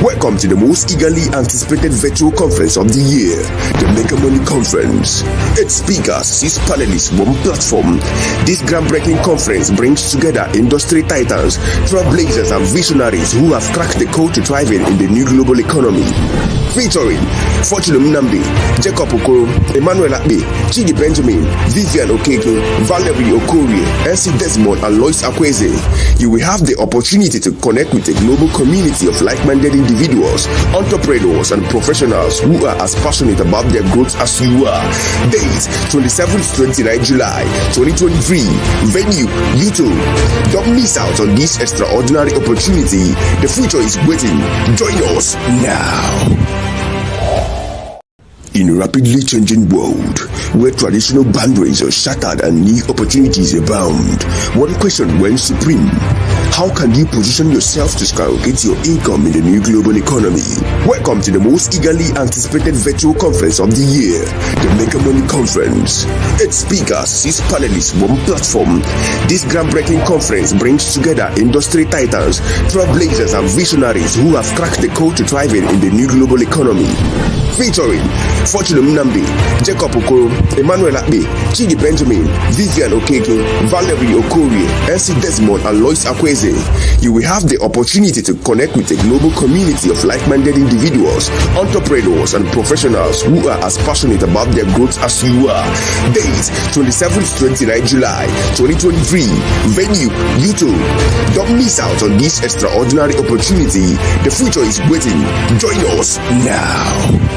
Welcome to the most eagerly anticipated virtual conference of the year, the Mega Money Conference. Its speakers, 6 panelists, 1 platform. This groundbreaking conference brings together industry titans, trailblazers and visionaries who have cracked the code to thriving in the new global economy. Featuring Fortune Mnamdi, Jacob Okoro, Emmanuel Akbe, Chidi Benjamin, Vivian Okeke, Valerie Okorie, NC Desmond and Lois Akweze. You will have the opportunity to connect with a global community of like-minded individuals, entrepreneurs and professionals who are as passionate about their growth as you are. Date 27th 29 July 2023. Venue YouTube. Don't miss out on this extraordinary opportunity. The future is waiting. Join us now. In a rapidly changing world, where traditional boundaries are shattered and new opportunities abound, one question reigns supreme. How can you position yourself to skyrocket your income in the new global economy? Welcome to the most eagerly anticipated virtual conference of the year, the Mega Money Conference. Its speakers, 6 panelists, 1 platform. This groundbreaking conference brings together industry titans, trailblazers and visionaries who have cracked the code to thriving in the new global economy. Featuring Fortune Mnamdi, Jacob Okoro, Emmanuel Akbe, Chidi Benjamin, Vivian Okeke, Valerie Okorie, NC Desmond and Lois Akweze. You will have the opportunity to connect with a global community of like-minded individuals, entrepreneurs and professionals who are as passionate about their growth as you are. Date 27th 29 July 2023. Venue YouTube. Don't miss out on this extraordinary opportunity. The future is waiting. Join us now.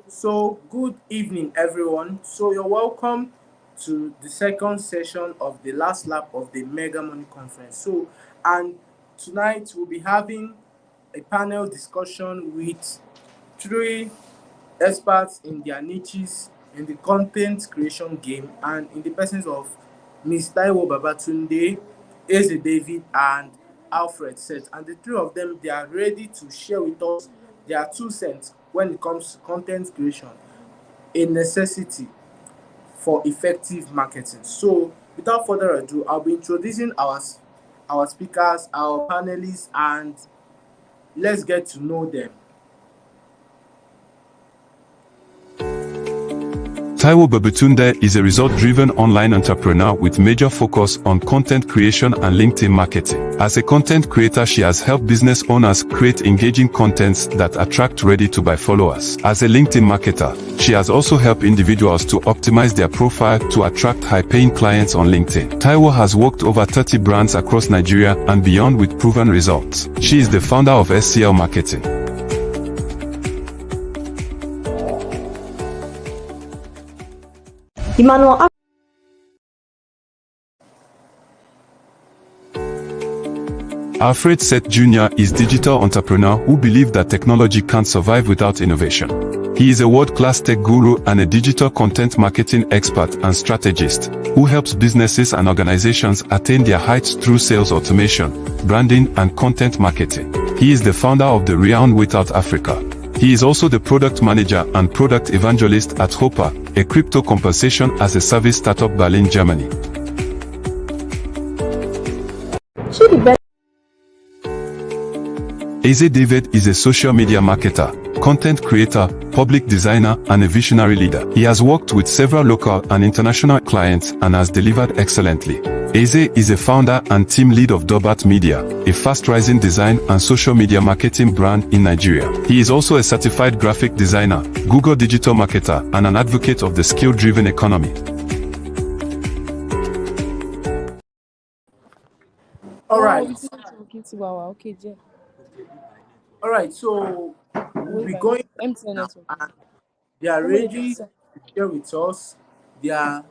So good evening everyone. So you're welcome to the second session of the last lap of the Mega Money Conference. And tonight we'll be having a panel discussion with 3 experts in their niches in the content creation game, and in the persons of Ms. Taiwo Babatunde, Eze David and Alfred Seth. And the 3 of them, they are ready to share with us their 2 cents when it comes to content creation, a necessity for effective marketing. So without further ado, I'll be introducing our speakers, our panelists, and let's get to know them. Taiwo Babatunde is a result-driven online entrepreneur with major focus on content creation and LinkedIn marketing. As a content creator, she has helped business owners create engaging contents that attract ready-to-buy followers. As a LinkedIn marketer, she has also helped individuals to optimize their profile to attract high-paying clients on LinkedIn. Taiwo has worked over 30 brands across Nigeria and beyond with proven results. She is the founder of SCL Marketing. Emmanuel. Alfred Seth Jr. is a digital entrepreneur who believes that technology can't survive without innovation. He is a world-class tech guru and a digital content marketing expert and strategist who helps businesses and organizations attain their heights through sales automation, branding, and content marketing. He is the founder of the renowned Without Africa. He is also the product manager and product evangelist at Hopper, a crypto compensation as a service startup Berlin, Germany. Eze David is a social media marketer, content creator, public designer, and a visionary leader. He has worked with several local and international clients and has delivered excellently. Eze is a founder and team lead of Dobat Media, a fast-rising design and social media marketing brand in Nigeria. He is also a certified graphic designer, Google digital marketer, and an advocate of the skill-driven economy. All right. All right, so we'll be going now, and they are ready to share with us their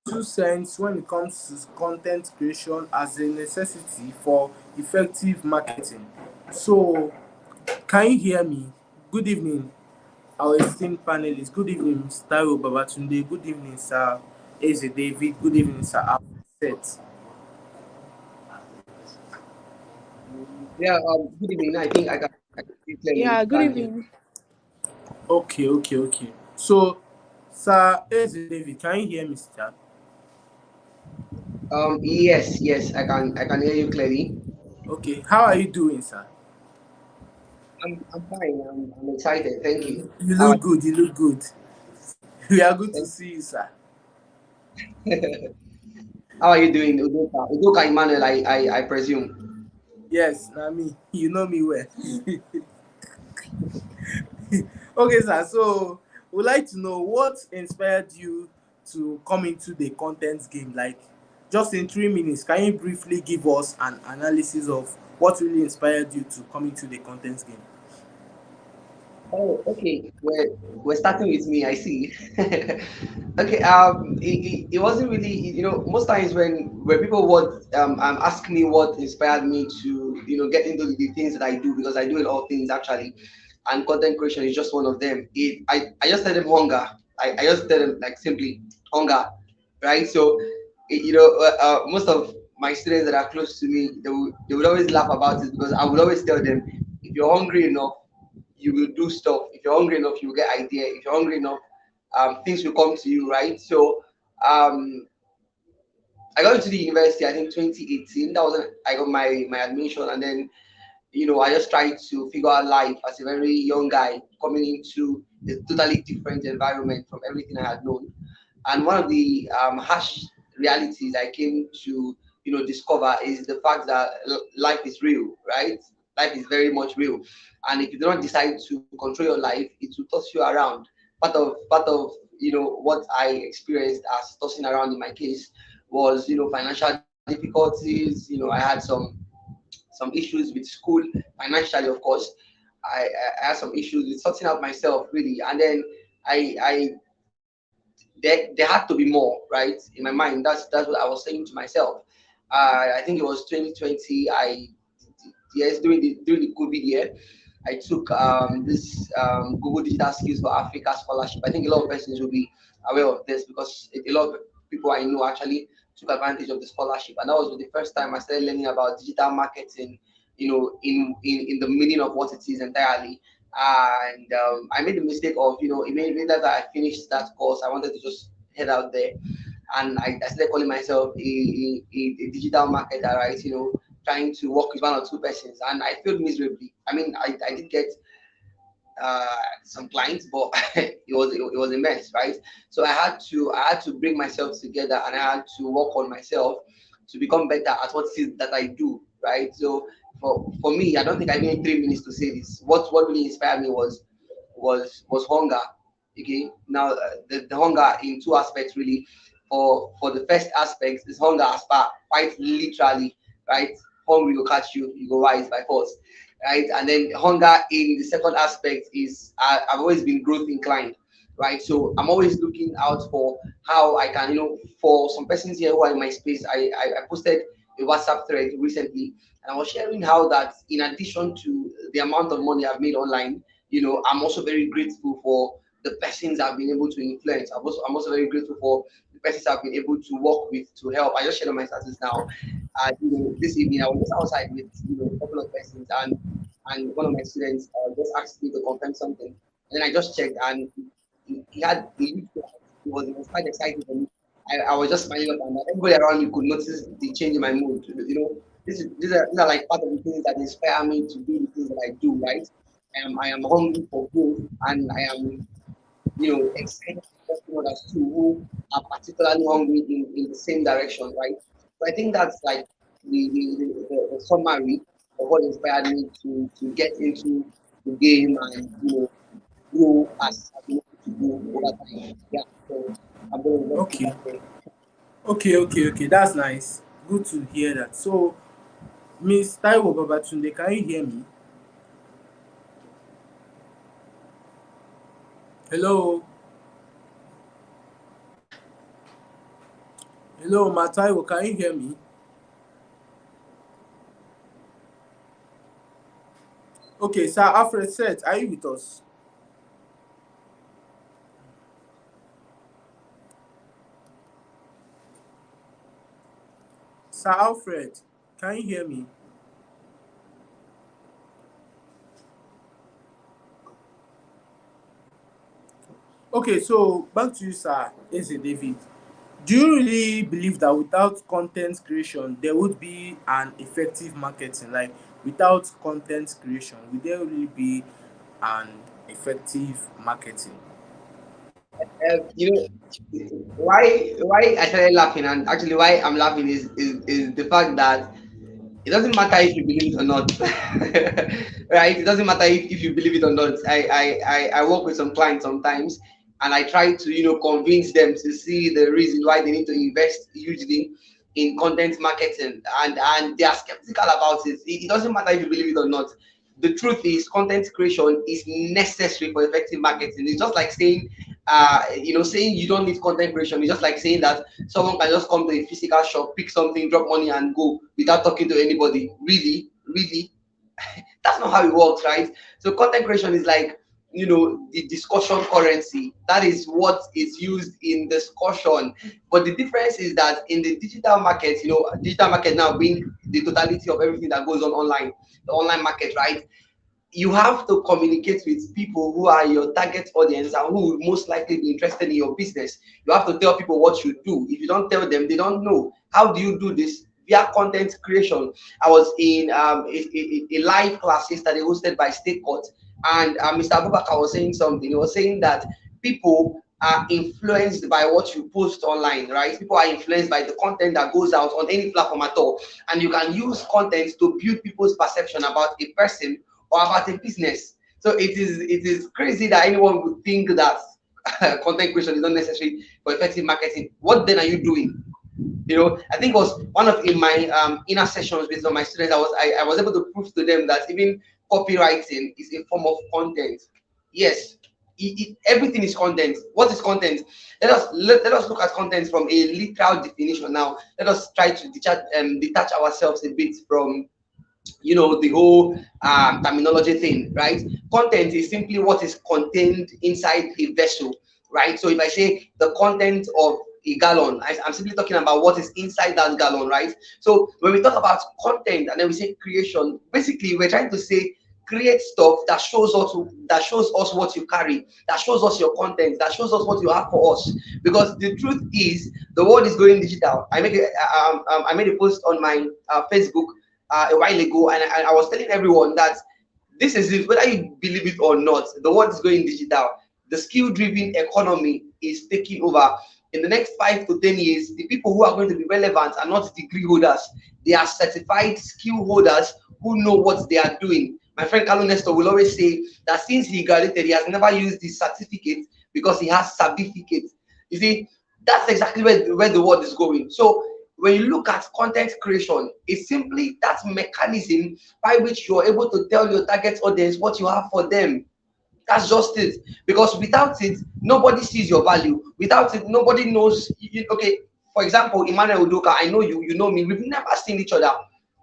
2 cents when it comes to content creation as a necessity for effective marketing. So, can you hear me? Good evening, our esteemed panelists. Good evening, Mr. Taiwo Babatunde. Good evening, Sir Eze David. Good evening, Sir Alfred. Yeah, good evening. I think I can see clearly. Yeah, good evening. Okay. So, Sir Eze David, can you hear me, sir? Yes, I can hear you clearly. Okay, how are you doing, sir? I'm fine. I'm excited. Thank you. You look good. We are good to see you, sir. How are you doing, Udoka? Udoka Emmanuel, I presume. Yes, na me. You know me well. Okay, sir. So, we'd like to know what inspired you to come into the content game. Like, just in 3 minutes, can you briefly give us an analysis of what really inspired you to come into the content game? Oh, okay. We're starting with me. I see. Okay. It wasn't really, most times when people would ask me what inspired me to get into the things that I do, because I do a lot of things actually, and content creation is just one of them. I just tell them hunger. I just tell them like simply hunger, right? So, most of my students that are close to me, they would always laugh about it, because I would always tell them, if you're hungry enough, you will do stuff. If you're hungry enough, you will get idea. If you're hungry enough, things will come to you, right? So I got into the university, I think 2018. That was when I got my admission, and then I just tried to figure out life as a very young guy coming into a totally different environment from everything I had known. And one of the harsh realities I came to discover is the fact that life is real, right? Life is very much real, and if you do not decide to control your life, it will toss you around. Part of what I experienced as tossing around in my case was financial difficulties. I had some issues with school financially, of course. I had some issues with sorting out myself really, and then I there had to be more, right? In my mind, that's what I was saying to myself. I think it was 2020. Yes, during the COVID year, I took this Google Digital Skills for Africa scholarship. I think a lot of persons will be aware of this, because a lot of people I know actually took advantage of the scholarship, and that was the first time I started learning about digital marketing. In the meaning of what it is entirely. And I made the mistake of immediately that I finished that course, I wanted to just head out there, and I started calling myself a digital marketer, right? Trying to work with one or two persons, and I failed miserably. I mean, I did get some clients, but it was a mess, right? So I had to bring myself together, and I had to work on myself to become better at what it is that I do, right? So for me, I don't think I need 3 minutes to say this. What really inspired me was hunger. Okay, now the hunger in two aspects really. For the first aspect is hunger as far quite literally, right? Hungry will catch you, you go rise by force, right? And then hunger in the second aspect is I've always been growth inclined, right? So I'm always looking out for how I can, for some persons here who are in my space, I posted a WhatsApp thread recently, and I was sharing how that in addition to the amount of money I've made online, I'm also very grateful for the persons I've been able to influence. I'm also very grateful for the persons I've been able to work with to help. I just shared on my status now. This evening I was just outside with a couple of persons, and one of my students just asked me to confirm something, and then I just checked, and he was quite excited for me. I was just smiling up, and everybody around me could notice the change in my mood. These are like part of the things that inspire me to do the things that I do. Right, I am hungry for growth, and I am excited to help others too who are particularly hungry in the same direction. Right, so I think that's like the summary of what inspired me to get into the game and grow as I've been able to do over time. Yeah, so I'm going to just keep Okay, that there. okay. That's nice. Good to hear that. So, Miss Taiwo Babatunde, can you hear me? Hello, hello, Ma Taiwo, can you hear me? Okay, Sir Alfred said, are you with us? Sir Alfred, can you hear me? Okay, so back to you, Sir Eze David. Do you really believe that without content creation, there would be an effective marketing? Like, without content creation, would there really be an effective marketing? You know, why I started laughing, and actually why I'm laughing is the fact that it doesn't matter if you believe it or not. Right, it doesn't matter if you believe it or not. I work with some clients sometimes, and I try to convince them to see the reason why they need to invest hugely in content marketing, and they are skeptical about it. It doesn't matter if you believe it or not. The truth is content creation is necessary for effective marketing. It's just like saying saying you don't need content creation. It's just like saying that someone can just come to a physical shop, pick something, drop money, and go without talking to anybody. Really, really, that's not how it works, right? So content creation is like the discussion currency. That is what is used in discussion. But the difference is that in the digital market, digital market now being the totality of everything that goes on online, the online market, right? You have to communicate with people who are your target audience and who will most likely be interested in your business. You have to tell people what you do. If you don't tell them, they don't know. How do you do this? Via content creation. I was in a live class yesterday hosted by State Court, and Mr. Abubakar was saying something. He was saying that people are influenced by what you post online, right? People are influenced by the content that goes out on any platform at all. And you can use content to build people's perception about a person or about a business. So it is crazy that anyone would think that content creation is not necessary for effective marketing. What then are you doing? I think it was one of in my inner sessions with some of my students. I was able to prove to them that even copywriting is a form of content. Yes, everything is content. What is content? Let us look at content from a literal definition now. Let us try to detach ourselves a bit from the whole terminology thing, right? Content is simply what is contained inside a vessel, right? So if I say the content of a gallon, I'm simply talking about what is inside that gallon, right? So when we talk about content and then we say creation, basically we're trying to say create stuff that shows us what you carry, that shows us your content, that shows us what you have for us. Because the truth is, the world is going digital. I made a post on my Facebook a while ago, and I was telling everyone that This is it, whether you believe it or not. The world is going digital. The skill-driven economy is taking over. In the next 5 to 10 years, the people who are going to be relevant are not degree holders. They are certified skill holders who know what they are doing. My friend Carlo Nestor will always say that since he graduated, he has never used his certificate because he has certificate. You see, that's exactly where the world is going. So when you look at content creation, it's simply that mechanism by which you're able to tell your target audience what you have for them. That's just it. Because without it, nobody sees your value. Without it, nobody knows. Okay, for example, Emmanuel Udoka, I know you, you know me. We've never seen each other.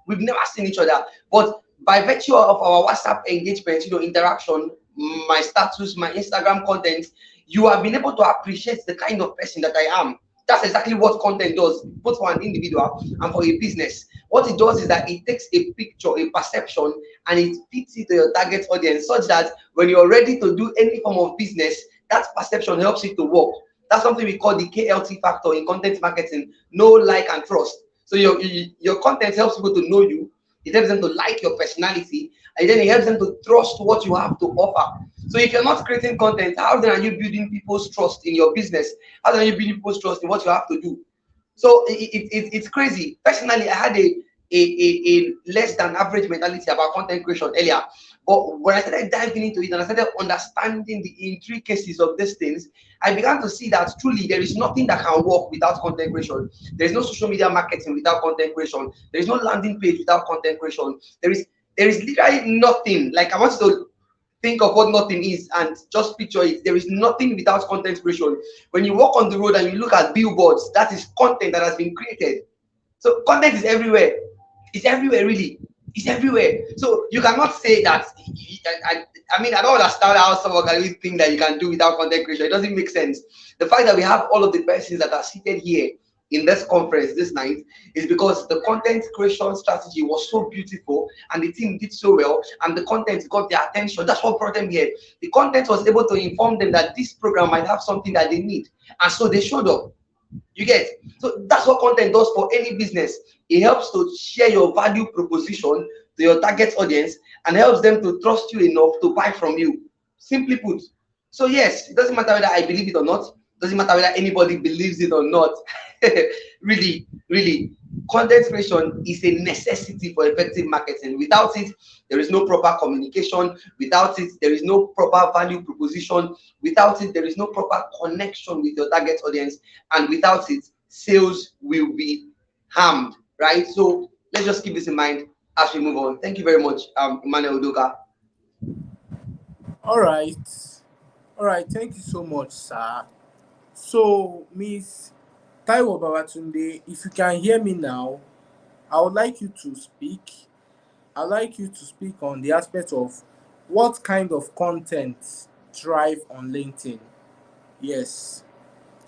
We've never seen each other. But by virtue of our WhatsApp engagement, interaction, my status, my Instagram content, you have been able to appreciate the kind of person that I am. That's exactly what content does, both for an individual and for a business. What it does is that it takes a picture, a perception, and it fits it to your target audience such that when you're ready to do any form of business, that perception helps it to work. That's something we call the KLT factor in content marketing: know, like, and trust. So your content helps people to know you. It helps them to like your personality, and then it helps them to trust what you have to offer. So if you're not creating content, how then are you building people's trust in your business? How then are you building people's trust in what you have to do? So it's crazy. Personally, I had a less than average mentality about content creation earlier. But when I started diving into it and I started understanding the intricacies of these things, I began to see that truly there is nothing that can work without content creation. There is no social media marketing without content creation. There is no landing page without content creation. There is literally nothing. Like, I want you to think of what nothing is and just picture it. There is nothing without content creation. When you walk on the road and you look at billboards, that is content that has been created. So content is everywhere. It's everywhere, really. It's everywhere. So you cannot say that. I mean, I don't understand how someone can really think that you can do without content creation. It doesn't make sense. The fact that we have all of the persons that are seated here in this conference this night is because the content creation strategy was so beautiful and the team did so well and the content got their attention. That's what brought them here. The content was able to inform them that this program might have something that they need, and so they showed up. You get? So that's what content does for any business. It helps to share your value proposition to your target audience and helps them to trust you enough to buy from you. Simply put. So yes, it doesn't matter whether I believe it or not. It doesn't matter whether anybody believes it or not. really, content creation is a necessity for effective marketing. Without it, there is no proper communication. Without it, there is no proper value proposition. Without it, there is no proper connection with your target audience. And without it, sales will be harmed, right? So let's just keep this in mind as we move on. Thank you very much, Emmanuel Udoka. All right, thank you so much, sir. So, Miss Taiwo Babatunde, if you can hear me now, I would like you to speak. I'd like you to speak on the aspect of what kind of content thrive on LinkedIn. Yes,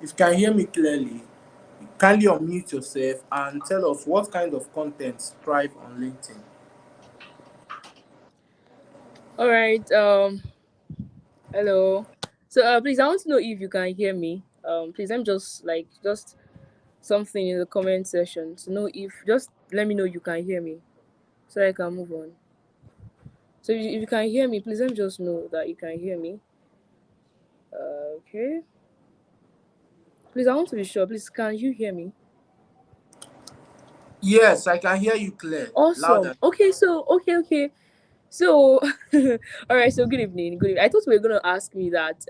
if you can hear me clearly, kindly unmute yourself and tell us what kind of content thrive on LinkedIn. All right. Hello. So, please, I want to know if you can hear me. Please, I'm just something in the comment section to know if just let me know you can hear me, so I can move on. So, if you can hear me, please let me just know that you can hear me. Okay. Please, I want to be sure. Please, can you hear me? Yes, I can hear you clear. Awesome. Okay. So, okay. So, all right. So, good evening. Good evening. I thought you were gonna ask me that.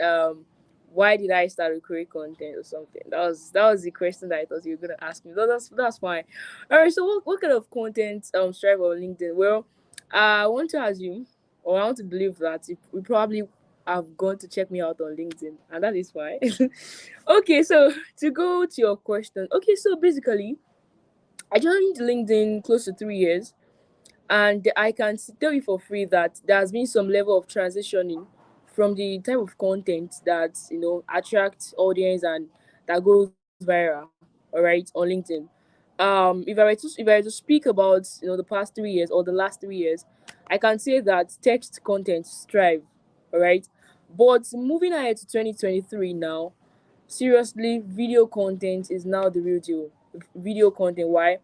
Why did I start to create content or something? That was the question that I thought you were gonna ask me. No, that's fine. All right. So, what kind of content strive on LinkedIn? Well, I want to assume, or I want to believe that we probably have gone to check me out on LinkedIn, and that is fine. Okay. So, to go to your question. Okay. So basically, I joined LinkedIn close to 3 years, and I can tell you for free that there has been some level of transitioning from the type of content that attracts audience and that goes viral, all right, on LinkedIn. If I were to speak about the past 3 years or the last 3 years, I can say that text content strive, all right. But moving ahead to 2023 now, seriously, video content is now the real deal. Video content, why?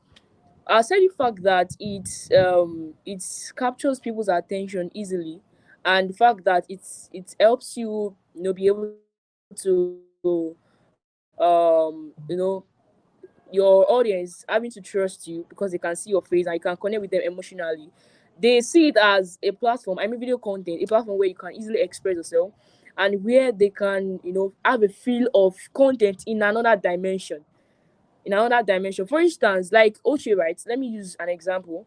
Aside the fact that it captures people's attention easily, and the fact that it helps you, be able to, your audience having to trust you because they can see your face and you can connect with them emotionally. They see it as a platform, I mean video content, a platform where you can easily express yourself, and where they can, have a feel of content in another dimension. For instance, like Oche writes, let me use an example.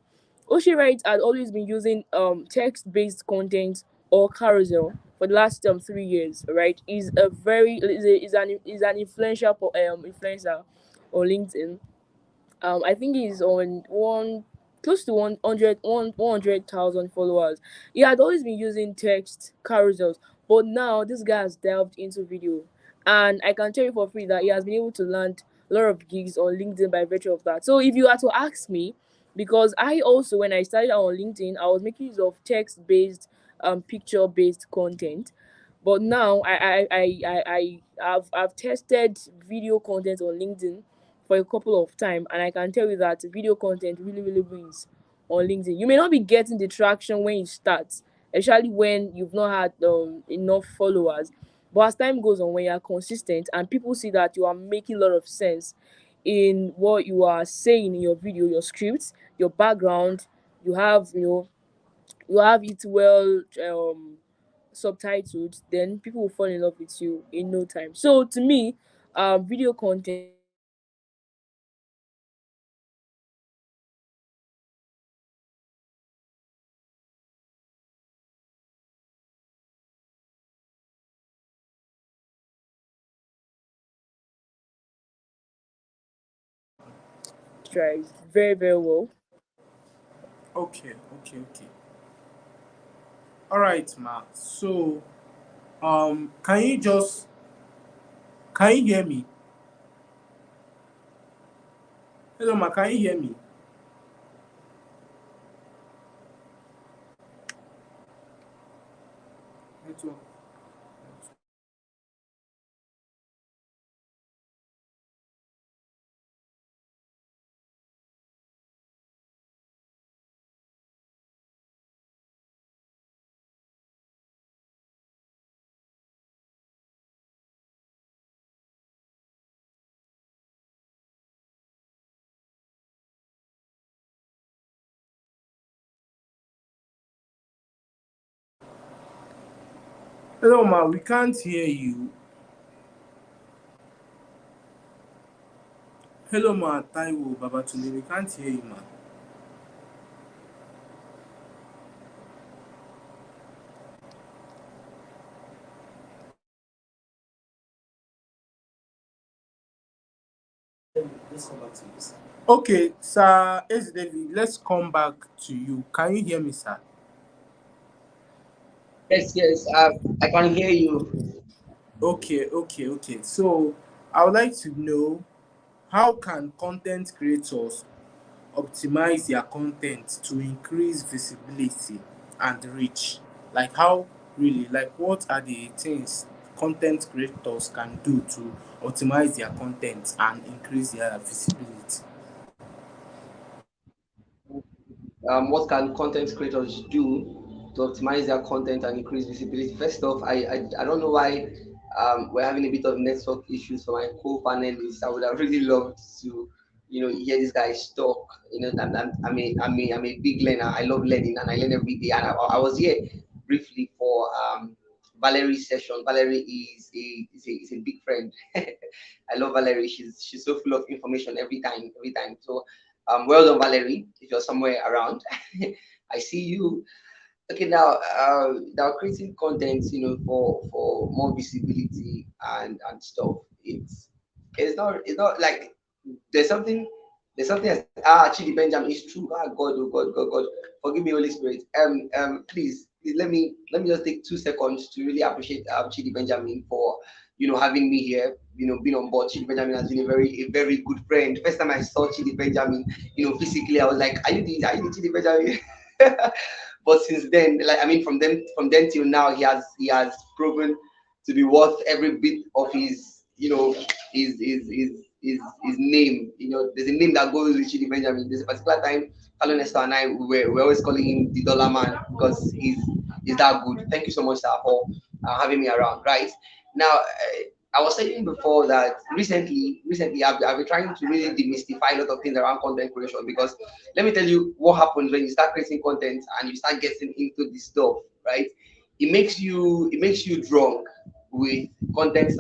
Oche writes had always been using text-based content or carousel for the last 3 years. Right, is an influential influencer on LinkedIn. I think he's on one close to 100,000 followers. He had always been using text carousels, but now this guy has delved into video, and I can tell you for free that he has been able to land a lot of gigs on LinkedIn by virtue of that. So if you are to ask me, because I also, when I started out on LinkedIn, I was making use of text based, picture based content, but now I've tested video content on LinkedIn for a couple of time, and I can tell you that video content really wins on LinkedIn. You may not be getting the traction when you start, especially when you've not had enough followers, but as time goes on, when you are consistent and people see that you are making a lot of sense in what you are saying in your video, your scripts, your background, you have you have it well subtitled, then people will fall in love with you in no time. So to me, video content tries very well. Okay, okay. All right, ma. So, can you hear me? Hello, ma. Can you hear me? Network. Hello, ma. We can't hear you. Hello, ma. Taiwo, Babatunde. We can't hear you, ma. Okay, sir. Yes, David. Let's come back to you. Can you hear me, sir? Yes, I can hear you. Okay. So, I would like to know, how can content creators optimize their content to increase visibility and reach? Like how really, like what are the things content creators can do to optimize their content and increase their visibility? What can content creators do to optimize their content and increase visibility? First off, I don't know why we're having a bit of network issues for my co-panelists. I would have really loved to, hear this guy talk. I'm a big learner. I love learning and I learn every day. And I was here briefly for Valerie's session. Valerie is a big friend. I love Valerie. She's so full of information every time. So well done, Valerie. If you're somewhere around, I see you. Okay, now creating content, for more visibility and stuff. It's not like there's something as Chidi Benjamin is true. Ah, God, oh God, forgive me, Holy Spirit. Please let me just take 2 seconds to really appreciate Chidi Benjamin for having me here. Being on board. Chidi Benjamin has been a very good friend. First time I saw Chidi Benjamin, physically, I was like, are you the Chidi Benjamin? But since then, like I mean, from then till now, he has proven to be worth every bit of his his name. There's a name that goes with Chidi Benjamin. There's a particular time, Carlo Nestor and I, we were always calling him the Dollar Man because he's is that good. Thank you so much, sir, for having me around. Right now, I was saying before that recently I've been trying to really demystify a lot of things around content creation, because let me tell you what happens when you start creating content and you start getting into this stuff, right? It makes you drunk with content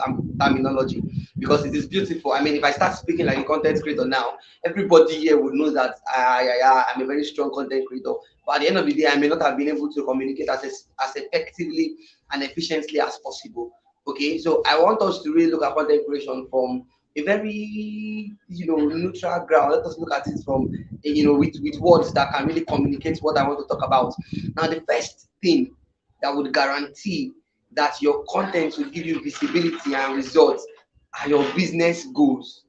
terminology, because it is beautiful. I mean, if I start speaking like a content creator now, everybody here would know that I'm a very strong content creator. But at the end of the day, I may not have been able to communicate as effectively and efficiently as possible. Okay, so I want us to really look at content creation from a very neutral ground. Let us look at it from with words that can really communicate what I want to talk about. Now, the first thing that would guarantee that your content will give you visibility and results are your business goals.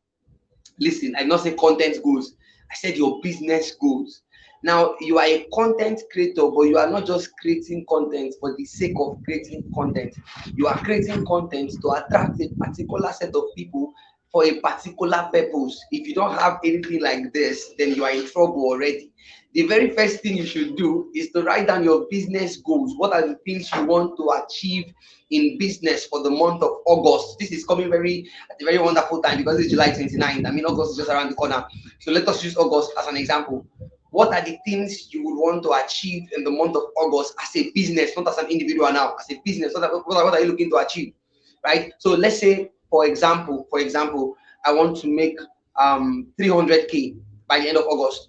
Listen, I did not say content goals, I said your business goals. Now, you are a content creator, but you are not just creating content for the sake of creating content. You are creating content to attract a particular set of people for a particular purpose. If you don't have anything like this, then you are in trouble already. The very first thing you should do is to write down your business goals. What are the things you want to achieve in business for the month of August? This is coming at a very wonderful time, because it's July 29th. I mean, August is just around the corner. So let us use August as an example. What are the things you would want to achieve in the month of August as a business, not as an individual now, as a business? What are you looking to achieve, right? So let's say, for example, I want to make 300K by the end of August.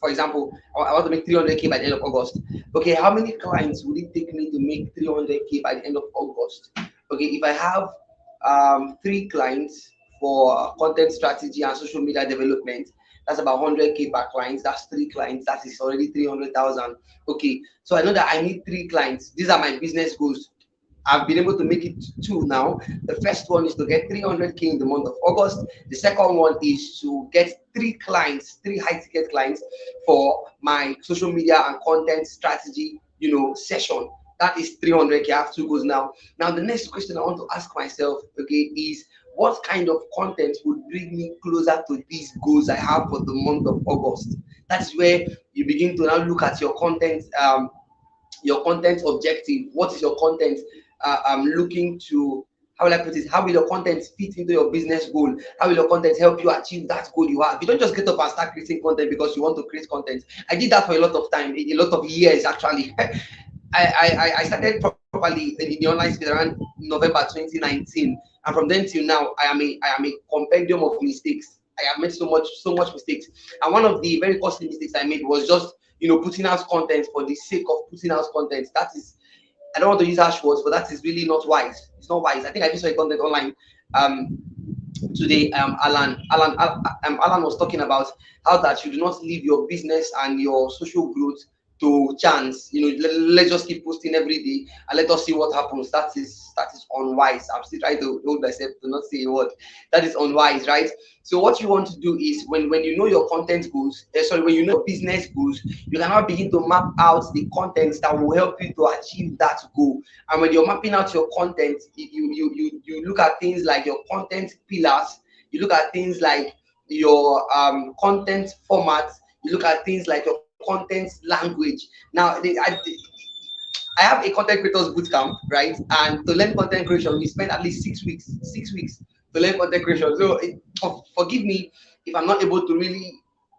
For example, I want to make 300K by the end of August. Okay, how many clients would it take me to make 300K by the end of August? Okay, if I have 3 clients for content strategy and social media development, that's about 100K per client. That's 3 clients. That is already 300,000. Okay, so I know that I need 3 clients. These are my business goals. I've been able to make it 2 now. The first one is to get 300K in the month of August. The second one is to get 3 clients, 3 high-ticket clients for my social media and content strategy, session. That is 300K. I have 2 goals now. Now, the next question I want to ask myself, okay, is what kind of content would bring me closer to these goals I have for the month of August? That's where you begin to now look at your content objective. What is your content looking to, how will I put it? How will your content fit into your business goal? How will your content help you achieve that goal you have? You don't just get up and start creating content because you want to create content. I did that for a lot of time, a lot of years actually. I started properly in the online space around November 2019, and from then till now, I am a compendium of mistakes. I have made so much mistakes, and one of the very costly mistakes I made was just putting out content for the sake of putting out content. That is, I don't want to use harsh words, but that is really not wise. It's not wise. I think I just saw a content online today. Alan was talking about how that you do not leave your business and your social growth to chance. Let's just keep posting every day and let us see what happens. That is unwise. I'm still trying to hold myself to not say a word. That is unwise, right? So what you want to do is when you know your content goals, when you know your business goals, you can now begin to map out the contents that will help you to achieve that goal. And when you're mapping out your content, you look at things like your content pillars, you look at things like your content format, you look at things like your content language. Now, I have a content creators bootcamp, right? And to learn content creation, we spend at least 6 weeks. 6 weeks to learn content creation. So forgive me if I'm not able to really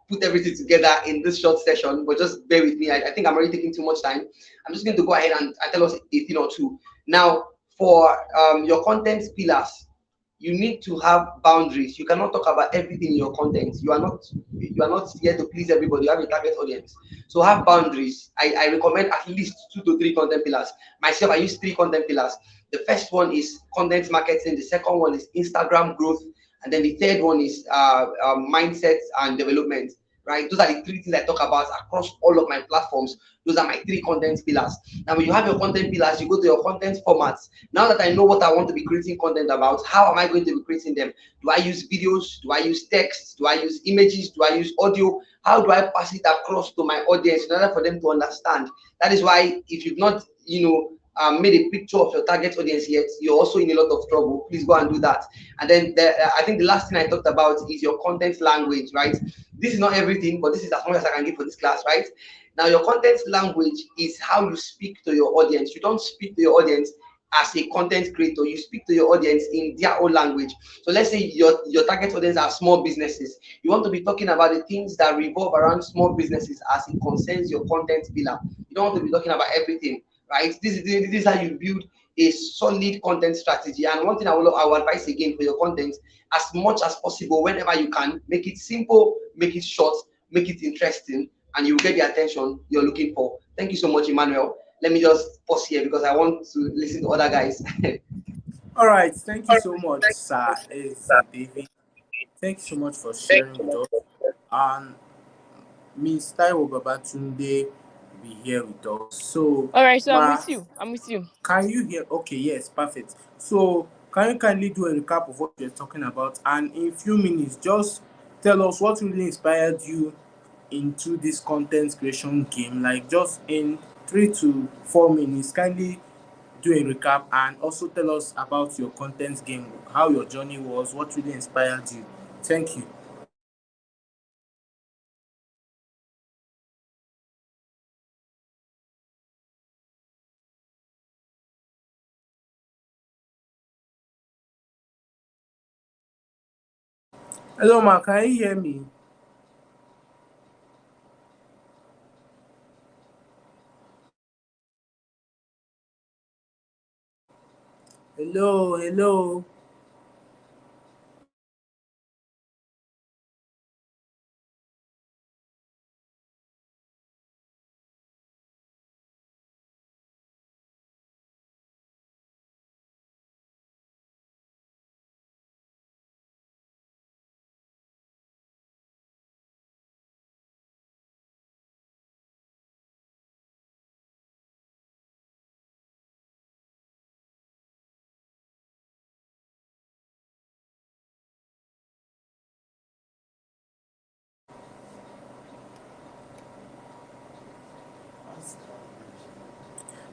put everything together in this short session, but just bear with me. I think I'm already taking too much time. I'm just going to go ahead and tell us a thing or two. Now, for your content pillars, you need to have boundaries. You cannot talk about everything in your content. You are not here to please everybody. You have a target audience. So have boundaries. I recommend at least 2 to 3 content pillars. Myself, I use 3 content pillars. The first one is content marketing. The second one is Instagram growth. And then the third one is mindset and development. Right? Those are the 3 things I talk about across all of my platforms. Those are my 3 content pillars. Now, when you have your content pillars, you go to your content formats. Now that I know what I want to be creating content about, how am I going to be creating them? Do I use videos? Do I use text? Do I use images? Do I use audio? How do I pass it across to my audience in order for them to understand? That is why if you've not, made a picture of your target audience yet, you're also in a lot of trouble. Please go and do that. And then I think the last thing I talked about is your content language, right? This is not everything, but this is as much as I can give for this class, right? Now, your content language is how you speak to your audience. You don't speak to your audience as a content creator, you speak to your audience in their own language. So let's say your target audience are small businesses. You want to be talking about the things that revolve around small businesses as it concerns your content pillar. You don't want to be talking about everything, right? This is how you build a solid content strategy. And one thing I will advise again for your content, as much as possible, whenever you can, make it simple, make it short, make it interesting, and you will get the attention you're looking for. Thank you so much, Emmanuel. Let me just pause here because I want to listen to other guys. All right, thank you so much, Sir David. Thank you so much for sharing with us. And Miss Taiwo Babatunde will be here with us. So, All right, so I'm Ma, with you. I'm with you. can you hear? Okay, yes, perfect. So, can you kindly do a recap of what you're talking about? And in a few minutes, just tell us what really inspired you into this content creation game. Like, just in 3 to 4 minutes, kindly do a recap and also tell us about your content game, how your journey was, what really inspired you. Thank you. Hello, ma. Can you hear me? Hello, hello.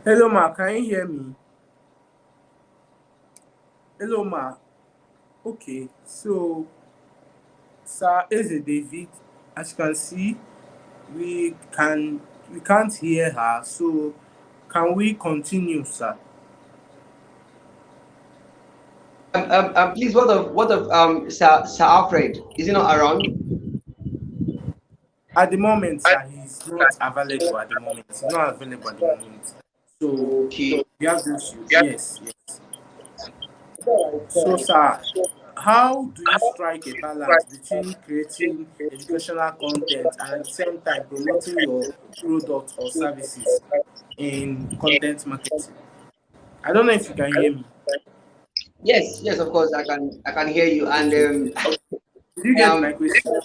Hello, ma. Can you hear me? Hello, ma. Okay, so Sir Eze David, as you can see, we can we can't hear her. So can we continue, sir? Please, what of Sir Alfred? Is he not around? At the moment, sir, he's not available at the moment. He's not available at the moment. So Okay. we have the issue. Yes, yes. So, sir, how do you strike a balance between creating educational content and at the same time promoting your product or services in content marketing? I don't know if you can hear me. Yes, yes, of course, I can hear you. And Okay. Did you get my um, question?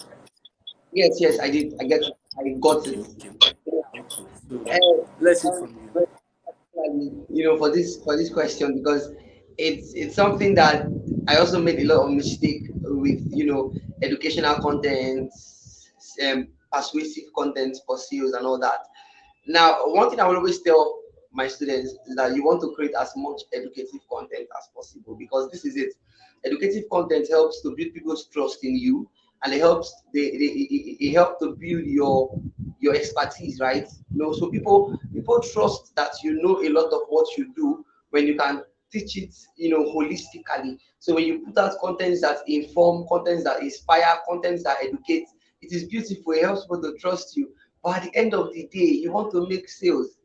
yes, yes, I did. I got Okay, it. okay. Okay. So Uh, let's hear from you. for this question, because it's something that I also made a lot of mistake with, educational content, persuasive content for sales and all that. Now, one thing I will always tell my students is that you want to create as much educative content as possible, because this is it. Educative content helps to build people's trust in you, and it helps to build your expertise, right? So people trust that you know a lot of what you do when you can teach it, holistically. So when you put out contents that inform, contents that inspire, contents that educate, it is beautiful. It helps people to trust you. But at the end of the day, you want to make sales.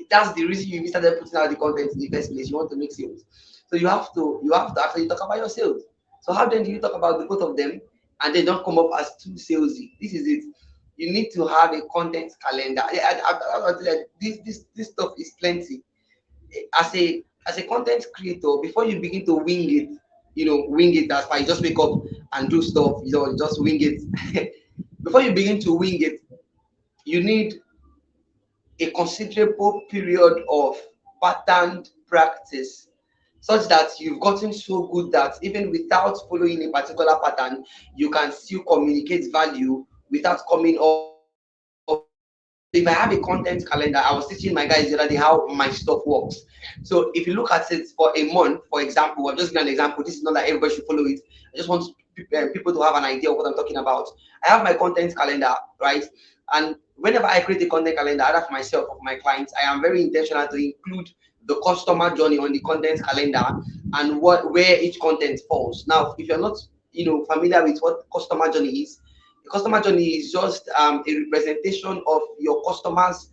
That's the reason you started putting out the content in the first place. You want to make sales. So you have to actually talk about your sales. So how then do you talk about the both of them and they don't come up as too salesy? This is it. You need to have a content calendar. This stuff is plenty. As a content creator, before you begin to wing it, wing it, that's why you just wake up and do stuff, you just wing it. Before you begin to wing it, you need a considerable period of patterned practice, such that you've gotten so good that even without following a particular pattern, you can still communicate value without coming off if I have a content calendar, I was teaching my guys the other day how my stuff works. So if you look at it for a month, for example, I'm just giving an example. This is not like everybody should follow it. I just want people to have an idea of what I'm talking about. I have my content calendar, right? And whenever I create a content calendar, either for myself or for my clients, I am very intentional to include the customer journey on the content calendar and where each content falls. Now, if you're not familiar with what customer journey is, the customer journey is just a representation of your customer's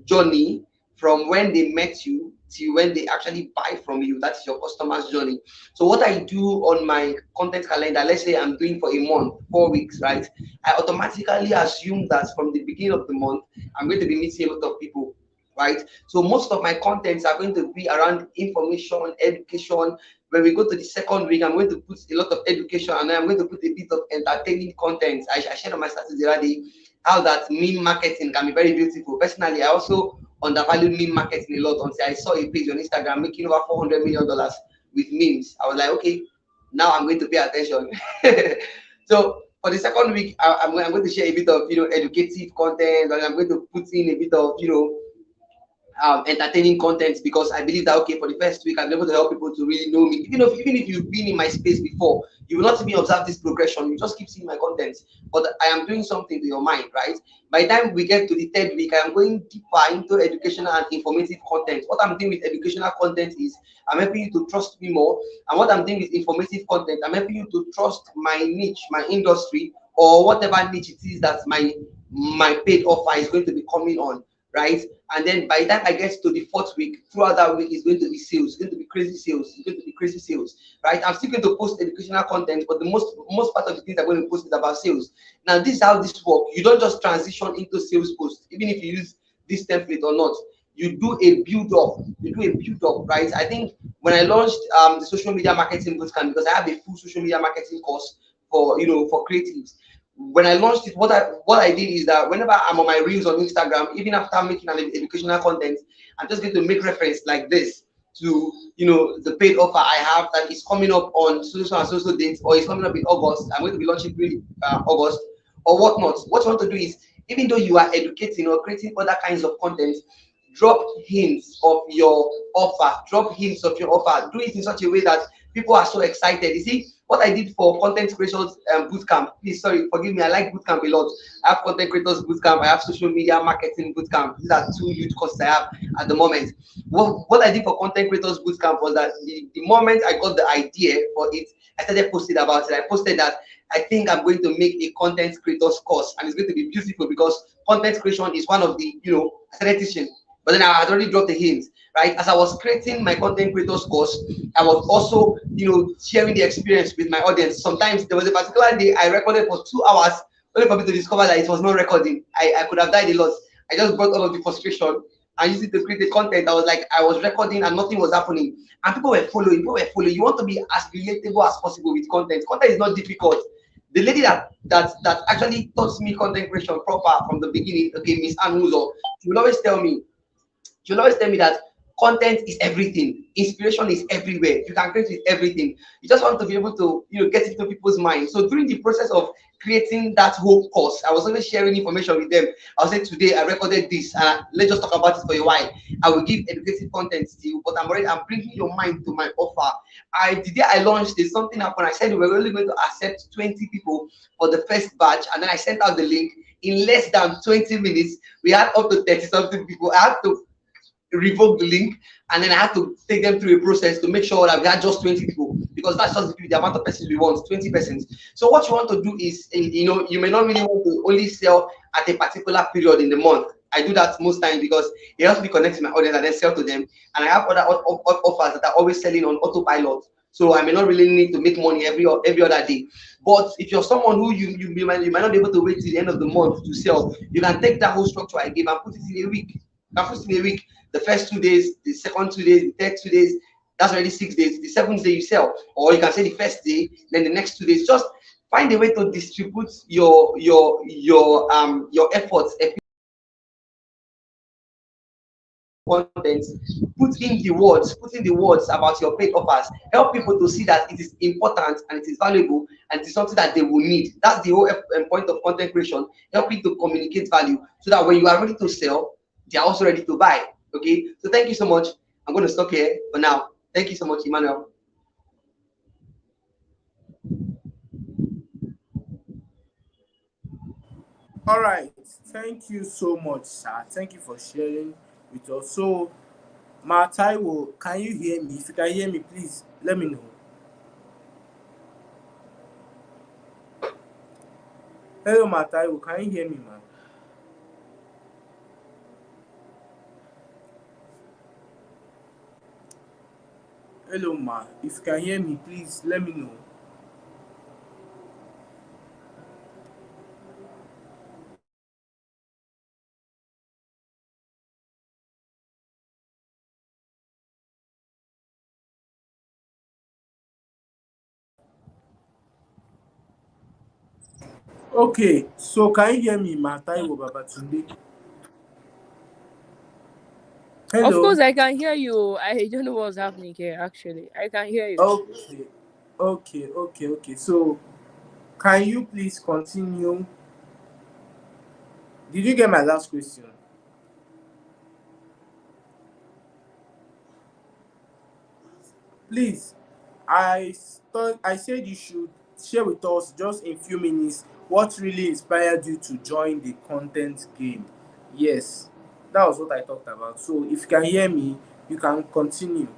journey from when they met you to when they actually buy from you. That's your customer's journey. So what I do on my content calendar, let's say I'm doing for a month, 4 weeks, right? I automatically assume that from the beginning of the month, I'm going to be meeting a lot of people, right? So most of my contents are going to be around information, education. When we go to the second week, I'm going to put a lot of education, and then I'm going to put a bit of entertaining content. I shared on my status the other day how that meme marketing can be very beautiful. Personally, I also undervalue meme marketing a lot until I saw a page on Instagram making over $400 million with memes. I was like, okay, now I'm going to pay attention. So for the second week, I'm going to share a bit of educative content, and I'm going to put in a bit of entertaining content, because I believe that okay, for the first week I'm able to help people to really know me. Even if you've been in my space before, you will not even observe this progression. You just keep seeing my content, but I am doing something to your mind, right? By the time we get to the third week, I am going deeper into educational and informative content. What I'm doing with educational content is I'm helping you to trust me more, and what I'm doing with informative content, I'm helping you to trust my niche, my industry, or whatever niche it is that my paid offer is going to be coming on, right? And then by the time I get to the fourth week, throughout that week is going to be sales. It's going to be crazy sales. It's going to be crazy sales, right? I'm still going to post educational content, but the most part of the things I'm going to post is about sales. Now, this is how this works. You don't just transition into sales post, even if you use this template or not. You do a build up. You do a build up, right? I think when I launched the social media marketing bootcamp, because I have a full social media marketing course for for creatives. When I launched it, what I did is that whenever I'm on my reels on Instagram, even after making an educational content, I'm just going to make reference like this to the paid offer I have that is coming up on so and so dates, or it's coming up in August. I'm going to be launching August or whatnot. What you want to do is, even though you are educating or creating other kinds of content, drop hints of your offer. Drop hints of your offer. Do it in such a way that people are so excited. You see, what I did for content creators bootcamp, please, sorry, forgive me, I like bootcamp a lot. I have content creators bootcamp, I have social media marketing bootcamp. These are two huge courses I have at the moment. What I did for content creators bootcamp was that the moment I got the idea for it, I started posting about it. I posted that I think I'm going to make a content creators course, and it's going to be beautiful because content creation is one of the, I started teaching. But then I had already dropped a hint, right? As I was creating my content creators course, I was also, sharing the experience with my audience. Sometimes there was a particular day I recorded for 2 hours, only for me to discover that it was not recording. I could have died a lot. I just brought all of the frustration and used it to create the content. I was recording and nothing was happening. And people were following. You want to be as relatable as possible with content. Content is not difficult. The lady that actually taught me content creation proper from the beginning, okay, Miss Ann Muzo, she will always tell me that content is everything. Inspiration is everywhere. You can create with everything. You just want to be able to, get into people's minds. So during the process of creating that whole course, I was always sharing information with them. I'll say, today I recorded this, and let's just talk about it for a while. I will give educative content to you, but I'm bringing your mind to my offer. The day I launched this, something happened. I said we were only going to accept 20 people for the first batch, and then I sent out the link. In less than 20 minutes, we had up to 30-something people. I had to revoke the link, and then I had to take them through a process to make sure that we had just 20 people, because that's just the amount of persons we want, 20 persons. So what you want to do is, you may not really want to only sell at a particular period in the month. I do that most times because it helps me connect to my audience and then sell to them. And I have other offers that are always selling on autopilot. So I may not really need to make money every other day. But if you're someone who you might not be able to wait till the end of the month to sell, you can take that whole structure I gave and put it in a week. The first 2 days, the second 2 days, the third 2 days, that's already 6 days. The seventh day you sell, or you can say the first day, then the next 2 days. Just find a way to distribute your efforts content, put in the words about your paid offers. Help people to see that it is important and it is valuable and it is something that they will need. That's the whole point of content creation, helping to communicate value so that when you are ready to sell, they are also ready to buy. Okay, so thank you so much. I'm going to stop here for now. Thank you so much, Emmanuel. All right. Thank you so much, sir. Thank you for sharing with us. So, Mataiwo, can you hear me? If you can hear me, please let me know. Hello, Mataiwo. Can you hear me, man? Hello, ma. If you can hear me, please let me know. Okay, so can you hear me, Mataiwo Babatunde? Of Hello. course, I can hear you. I don't know what's happening here. Actually, I can hear you. Okay. So, can you please continue? Did you get my last question? Please, I said you should share with us just in few minutes what really inspired you to join the content game. Yes, that was what I talked about. So if you can hear me, you can continue.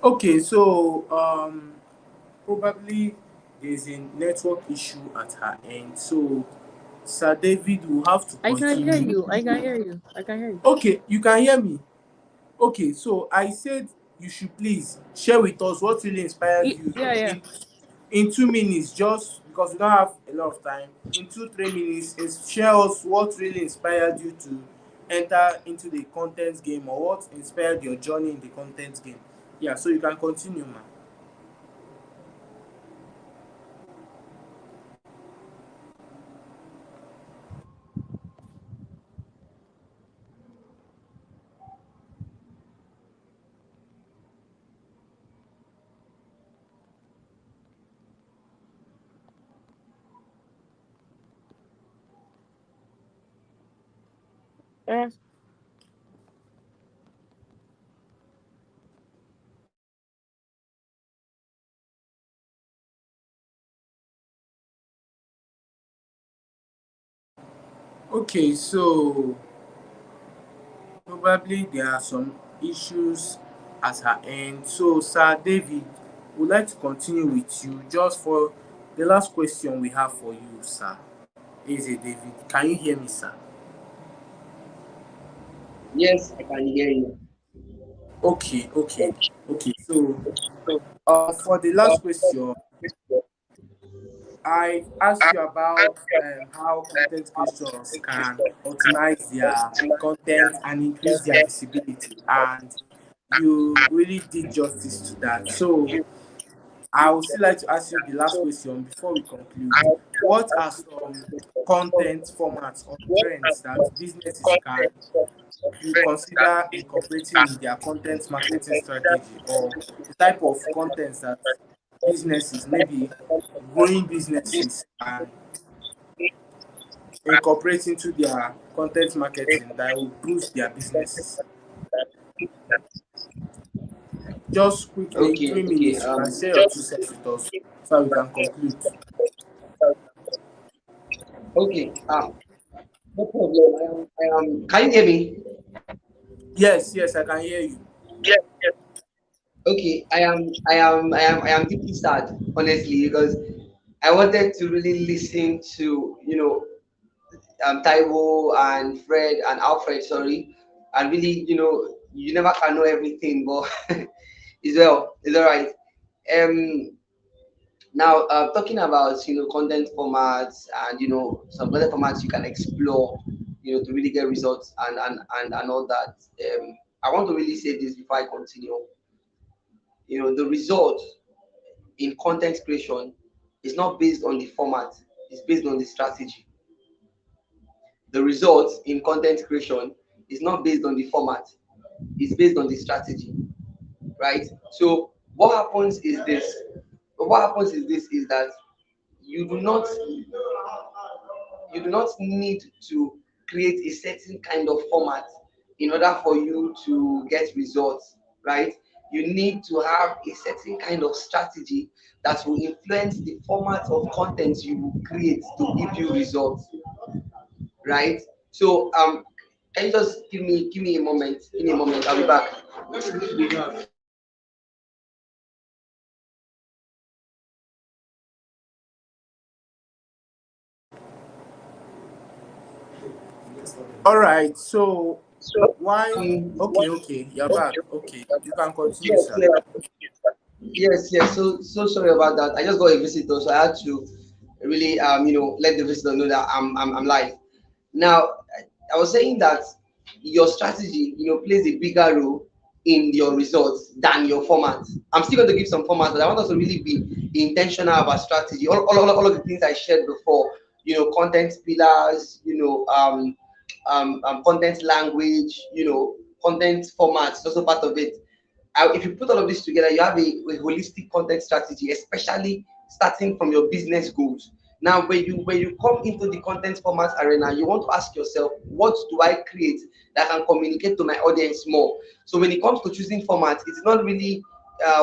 Okay, so probably there's a network issue at her end. So Sir David will have to I can hear continue. you. I can hear you. I can hear you. Okay, you can hear me. Okay, so I said you should please share with us what really inspired you Yeah. in 2 minutes, just because we don't have a lot of time. In 2-3 minutes, share us what really inspired you to enter into the content game, or what inspired your journey in the content game. Yeah, so you can continue, man. Yes. Okay, so probably there are some issues at her end. So, Sir David, would like to continue with you just for the last question we have for you, sir. Is it David? Can you hear me, sir? Yes, I can hear you. Okay. So, for the last question, I asked you about how content creators can optimize their content and increase their visibility, and you really did justice to that. So, I would still like to ask you the last question before we conclude. What are some content formats or trends that businesses can you consider incorporating in their content marketing strategy, or the type of content that businesses, maybe growing businesses, can incorporate into their content marketing that will boost their businesses? Just quickly, in three Okay. minutes, you can share your 2 cents with us so we can conclude. Okay. No problem. Can you hear me? Yes, yes, I can hear you. Yes, yes. Okay. I am deeply sad, honestly, because I wanted to really listen to, Taiwo and Fred and Alfred, sorry, and really, you never can know everything, but it's all right. Um, Now, talking about content formats and some content formats you can explore, to really get results and all that. I want to really say this before I continue. The result in content creation is not based on the format; it's based on the strategy. The result in content creation is not based on the format; it's based on the strategy, right? So what happens is this is that you do not you do not need to create a certain kind of format in order for you to get results, right? You need to have a certain kind of strategy that will influence the format of content you create to give you results, right? So can you just give me a moment? Give me a moment, I'll be back. All right. So So why? Okay, what okay, you're back. Okay, you can continue, yes, sir. yes. Yes. So sorry about that. I just got a visitor, so I had to really let the visitor know that I'm live. Now, I was saying that your strategy plays a bigger role in your results than your format. I'm still going to give some formats, but I want us to really be intentional about strategy. All of the things I shared before, content pillars, content language, content formats, also part of it. If you put all of this together, you have a holistic content strategy, especially starting from your business goals. Now, when you come into the content format arena, you want to ask yourself, what do I create that can communicate to my audience more? So when it comes to choosing format, it's not really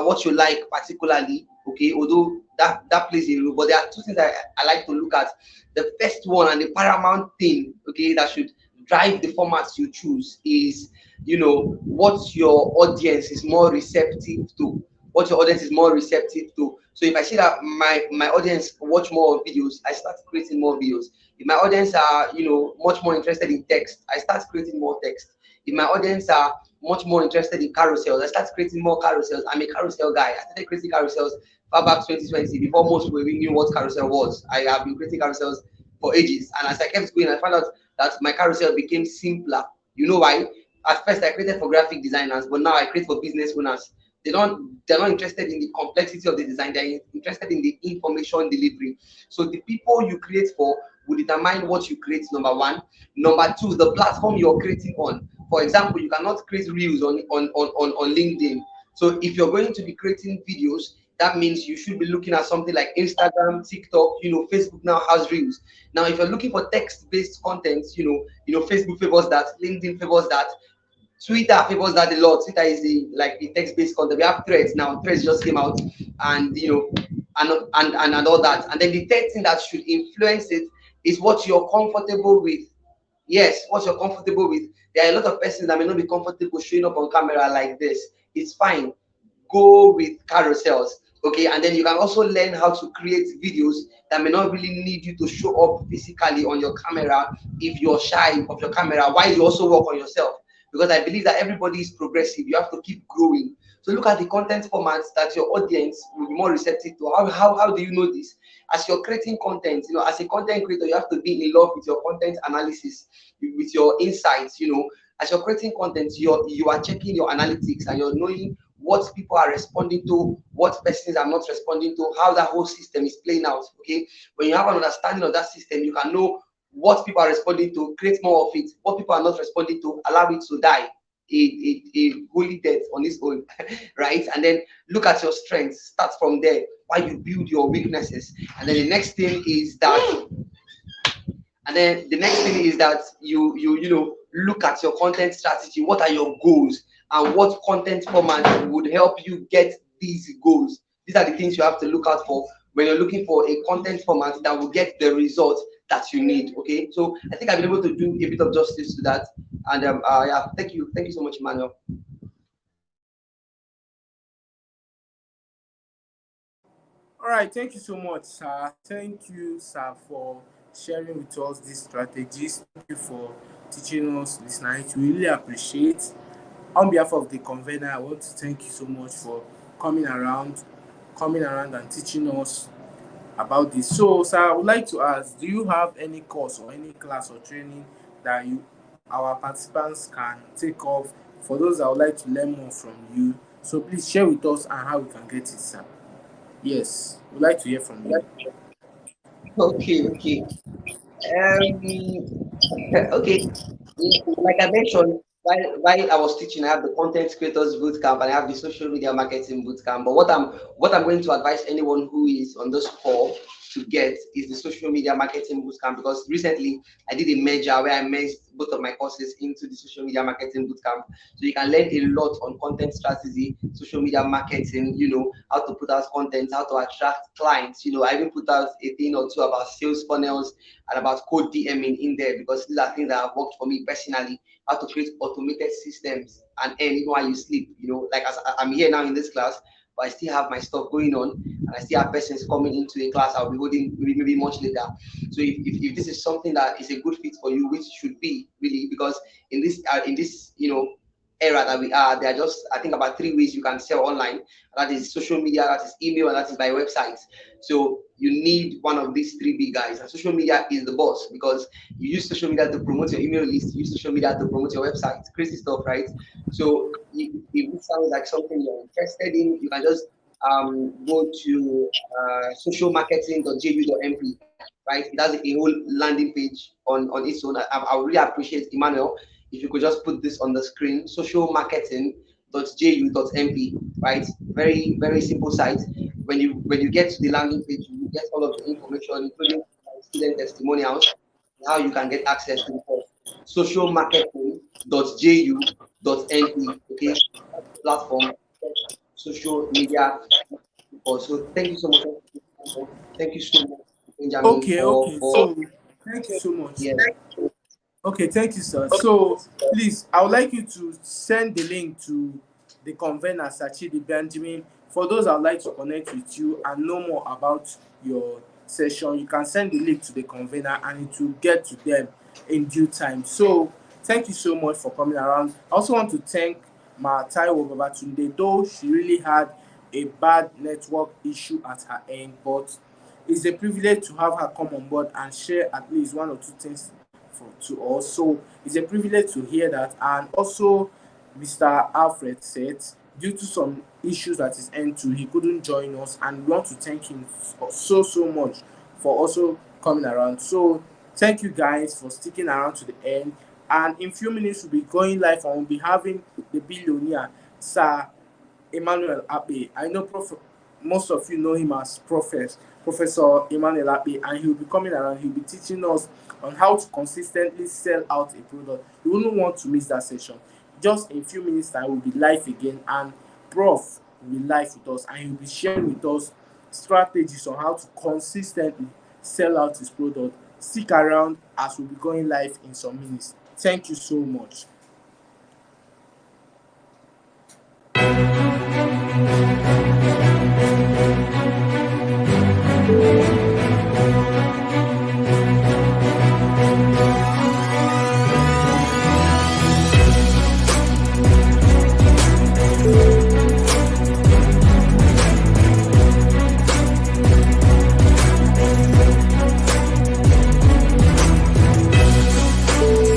what you like particularly, okay, although that plays a role, but there are two things I like to look at. The first one and the paramount thing, okay, that should drive the formats you choose is what your audience is more receptive to, so if I see that my audience watch more videos, I start creating more videos. If my audience are much more interested in text, I start creating more text. If my audience are much more interested in carousels, I start creating more carousels. I'm a carousel guy. I started creating carousels far back 2020 before most people even knew what carousel was. I have been creating carousels for ages, and as I kept going, I found out that my carousel became simpler. You know why? At first, I created for graphic designers, but now I create for business owners. They're not interested in the complexity of the design, they're interested in the information delivery. So the people you create for will determine what you create, number one. Number two, the platform you're creating on. For example, you cannot create reels on LinkedIn. So if you're going to be creating videos, that means you should be looking at something like Instagram, TikTok, Facebook now has reels. Now, if you're looking for text-based content, Facebook favors that, LinkedIn favors that, Twitter favors that a lot. Twitter is the text-based content. We have threads now. Threads just came out, and and all that. And then the third thing that should influence it is what you're comfortable with. Yes, what you're comfortable with. There are a lot of persons that may not be comfortable showing up on camera like this. It's fine. Go with carousels. Okay, and then you can also learn how to create videos that may not really need you to show up physically on your camera if you're shy of your camera, while you also work on yourself, because I believe that everybody is progressive. You have to keep growing. So look at the content formats that your audience will be more receptive to. How do you know this? As you're creating content, as a content creator, you have to be in love with your content analysis, with your insights. As you're creating content, you are checking your analytics and you're knowing what people are responding to, what persons are not responding to, how that whole system is playing out. Okay, when you have an understanding of that system, you can know what people are responding to, create more of it. What people are not responding to, allow it to die a holy death on its own, right? And then look at your strengths, start from there while you build your weaknesses. And then the next thing is that you look at your content strategy. What are your goals, and what content format would help you get these goals? These are the things you have to look out for when you're looking for a content format that will get the result that you need. Okay, so I think I've been able to do a bit of justice to that. And yeah, thank you so much, Emmanuel. All right, thank you so much, sir. Thank you, sir, for sharing with us these strategies. Thank you for teaching us this night. We really appreciate. On behalf of the convener, I want to thank you so much for coming around and teaching us about this. So, sir, I would like to ask, do you have any course or any class or training that our participants can take off for those that would like to learn more from you? So please share with us and how we can get it, sir. Yes, we'd like to hear from you. Okay. Okay. Like I mentioned, while I was teaching, I have the content creators bootcamp and I have the social media marketing bootcamp. But what I'm going to advise anyone who is on this call to get is the social media marketing bootcamp, because recently I did a merger where I merged both of my courses into the social media marketing bootcamp. So you can learn a lot on content strategy, social media marketing, how to put out content, how to attract clients. I even put out a thing or two about sales funnels and about code DMing in there, because these are things that have worked for me personally. How to create automated systems and earn even while you sleep. Like as I'm here now in this class, but I still have my stuff going on, and I still have persons coming into a class I'll be holding maybe much later. So if this is something that is a good fit for you, which should be really, because in this era that we are, there are just, I think, about 3 ways you can sell online. That is social media, that is email, and that is by websites. So you need one of these 3 big guys, and social media is the boss, because you use social media to promote your email list, you use social media to promote your website, crazy stuff, right? So if it sounds like something you're interested in, you can just go to socialmarketing.ju.mp, right? It has a whole landing page on its own. I would really appreciate, Emmanuel, if you could just put this on the screen: socialmarketing.ju.mp, right? Very, very simple site. When you get to the landing page, you get all of the information, including student testimonials, and how you can get access to the course. Socialmarketing.ju.mp, okay? Platform, social media. So thank you so much. Thank you so much, Benjamin, Okay. for So thank you so much. yes. Okay, thank you, sir. So please, I would like you to send the link to the convener, Sachidi Benjamin. For those that would like to connect with you and know more about your session, you can send the link to the convener and it will get to them in due time. So thank you so much for coming around. I also want to thank Taiwo Babatunde, though she really had a bad network issue at her end, but it's a privilege to have her come on board and share at least one or two things to us. So it's a privilege to hear that. And also, Mr. Alfred said, due to some issues at his end too, he couldn't join us, and we want to thank him so much for also coming around. So thank you guys for sticking around to the end. And in few minutes we'll be going live and we'll be having the billionaire, Sir Emmanuel Ape. I know most of you know him as Professor Emmanuel Ape, and he'll be coming around. He'll be teaching us on how to consistently sell out a product. You wouldn't want to miss that session. Just in a few minutes time, we'll be live again, and Prof will be live with us, and he'll be sharing with us strategies on how to consistently sell out his product. Stick around as we'll be going live in some minutes. Thank you so much.